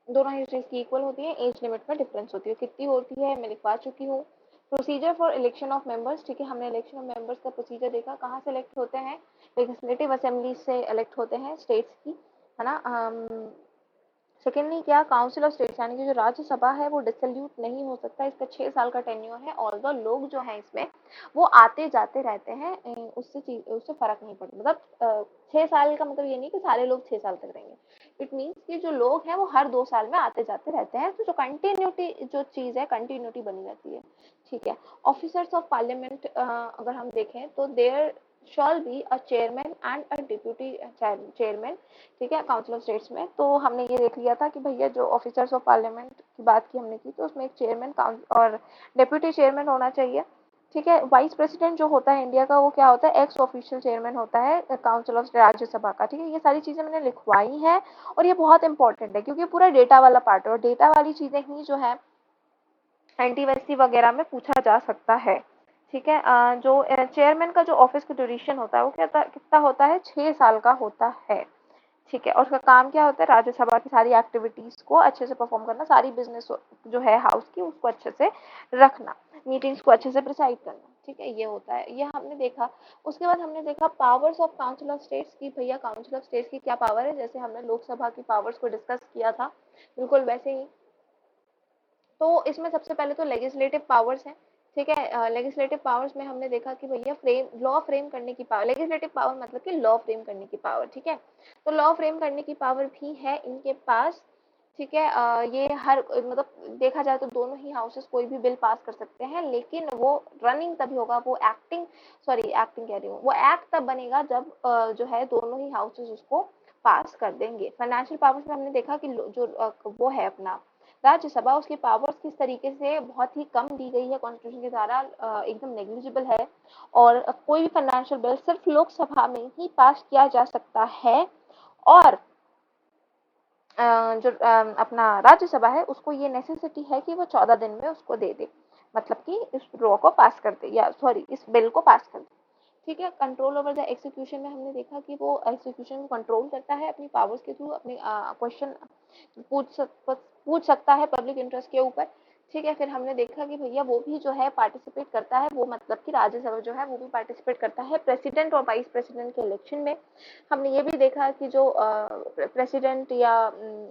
दोनों ही चीज की इक्वल होती है, एज लिमिट में डिफरेंस होती है, कितनी होती है मैं लिखवा चुकी हूँ। Procedure for election of members, ठीक है, हमने इलेक्शन ऑफ मेंबर्स का प्रोसीजर देखा, कहाँ से इलेक्ट होते हैं, लेजिस्लेटिव असेंबली से इलेक्ट होते हैं स्टेट्स की, है ना। सेकेंडली क्या, काउंसिल ऑफ स्टेट्स यानी कि जो राज्यसभा है वो डिसोल्यूट नहीं हो सकता, इसका 6 साल का टेन्योर है। ऑल्दो लोग जो हैं इसमें वो आते जाते रहते हैं, उससे फर्क नहीं पड़ता, मतलब 6 साल का मतलब ये नहीं कि सारे लोग 6 साल तक रहेंगे। इट मीन्स कि जो लोग हैं वो हर 2 साल में आते जाते रहते हैं, तो जो कंटिन्यूटी जो चीज है कंटिन्यूटी बनी रहती है। ठीक है, ऑफिसर्स ऑफ पार्लियामेंट अगर हम देखें तो there shall be a chairman and a deputy chairman. ठीक है, काउंसिल ऑफ स्टेट्स में तो हमने ये देख लिया था कि भैया जो ऑफिसर्स ऑफ पार्लियामेंट की बात की हमने की, तो उसमें एक चेयरमैन और डिप्यूटी चेयरमैन होना चाहिए। ठीक है, वाइस प्रेसिडेंट जो होता है इंडिया का वो क्या होता है, एक्स ऑफिशियल चेयरमैन होता है काउंसिल ऑफ राज्यसभा का। ठीक है, ये सारी चीजें मैंने लिखवाई हैं और ये बहुत इंपॉर्टेंट है क्योंकि पूरा डेटा वाला पार्ट है और डेटा वाली चीजें ही जो है एनटीवीसी वगैरह में पूछा जा सकता है। ठीक है, जो चेयरमैन का जो ऑफिस का ड्यूरेशन होता है वो कितना होता है, 6 साल का होता है। ठीक है, और उसका काम क्या होता है, राज्यसभा की सारी एक्टिविटीज को अच्छे से परफॉर्म करना, सारी बिजनेस जो है हाउस की उसको अच्छे से रखना, मीटिंग्स को अच्छे से प्रिसाइड करना। ठीक है, ये होता है, ये हमने देखा। उसके बाद हमने देखा powers of council of states की, भैया काउंसिल ऑफ स्टेट्स की क्या पावर है, जैसे हमने लोकसभा की पावर्स को डिस्कस किया था बिल्कुल वैसे ही। तो इसमें सबसे पहले तो लेजिस्लेटिव पावर्स हैं। ठीक है, लेजिस्लेटिव पावर्स में हमने देखा कि भैया लॉ फ्रेम करने की पावर, लेजिस्लेटिव पावर मतलब कि लॉ फ्रेम करने की पावर। ठीक है, तो लॉ फ्रेम करने की पावर भी है इनके पास। ठीक है, ये हर मतलब देखा जाए तो दोनों ही हाउसेस कोई भी बिल पास कर सकते हैं, लेकिन वो रनिंग तभी होगा, वो एक्टिंग कह रही हूँ, वो एक्ट तब बनेगा जब जो है दोनों ही हाउसेस उसको पास कर देंगे। फाइनेंशियल पावर्स में हमने देखा कि जो वो है अपना राज्यसभा, उसकी पावर्स किस तरीके से बहुत ही कम दी गई है कॉन्स्टिट्यूशन के द्वारा, एकदम नेग्लिजिबल है। और कोई भी फाइनेंशियल बिल सिर्फ लोकसभा में ही पास किया जा सकता है, और जो अपना राज्यसभा है उसको ये नेसेसिटी है कि वो 14 दिन में उसको दे दे, मतलब कि इस लॉ को पास कर दे, या सॉरी इस बिल को पास कर दे। ठीक है, कंट्रोल ओवर द एग्जीक्यूशन में हमने देखा कि वो एग्जीक्यूशन को कंट्रोल करता है अपनी पावर्स के थ्रू, अपने क्वेश्चन पूछ सकता है पब्लिक इंटरेस्ट के ऊपर। ठीक है, फिर हमने देखा कि भैया वो भी जो है पार्टिसिपेट करता है, वो मतलब कि राज्यसभा जो है वो भी पार्टिसिपेट करता है प्रेसिडेंट और वाइस प्रेसिडेंट के इलेक्शन में। हमने ये भी देखा कि जो प्रेसिडेंट या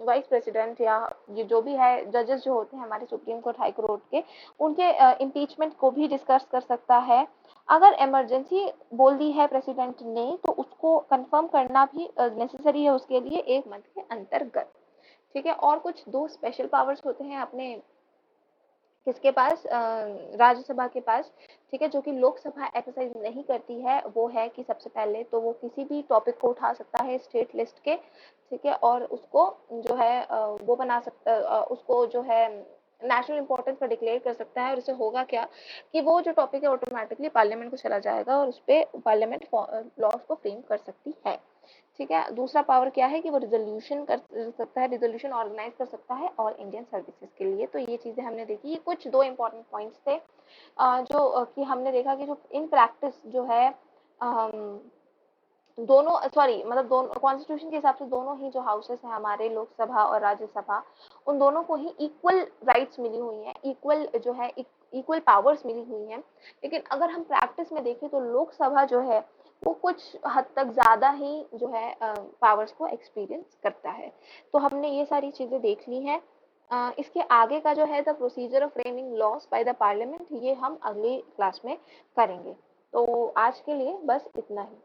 वाइस प्रेसिडेंट या ये जो भी है जजेस जो होते हैं हमारे सुप्रीम कोर्ट हाई कोर्ट के, उनके इम्पीचमेंट को भी डिस्कस कर सकता है। अगर इमरजेंसी बोल दी है प्रेसिडेंट ने तो उसको कंफर्म करना भी नेसेसरी है उसके लिए 1 मंथ के अंतर्गत। ठीक है, और कुछ दो स्पेशल पावर्स होते हैं अपने किसके पास, राज्यसभा के पास। ठीक है, जो कि लोकसभा एक्सरसाइज नहीं करती है, वो है कि सबसे पहले तो वो किसी भी टॉपिक को उठा सकता है स्टेट लिस्ट के। ठीक है, और उसको जो है वो बना सकता उसको जो है नेशनल इंपॉर्टेंस पर डिक्लेयर कर सकता है, और इससे होगा क्या कि वो जो टॉपिक है ऑटोमेटिकली पार्लियामेंट को चला जाएगा और उस पर पार्लियामेंट लॉज को फ्रेम कर सकती है। ठीक है, दूसरा पावर क्या है कि वो रिजोल्यूशन कर सकता है, रिजोल्यूशन ऑर्गेनाइज कर सकता है और इंडियन सर्विसेज के लिए। तो ये चीजें हमने देखी, ये कुछ दो इम्पोर्टेंट पॉइंट्स थे जो कि हमने देखा कि जो इन प्रैक्टिस जो है दोनों सॉरी मतलब दोनों कॉन्स्टिट्यूशन के हिसाब से दोनों ही जो हाउसेस हैं हमारे लोकसभा और राज्यसभा, उन दोनों को ही इक्वल राइट्स मिली हुई हैं, इक्वल जो है इक्वल पावर्स मिली हुई हैं। लेकिन अगर हम प्रैक्टिस में देखें तो लोकसभा जो है वो कुछ हद तक ज्यादा ही जो है पावर्स को एक्सपीरियंस करता है। तो हमने ये सारी चीजें देख ली हैं। इसके आगे का जो है the procedure of framing loss by the parliament, ये हम अगली क्लास में करेंगे। तो आज के लिए बस इतना ही।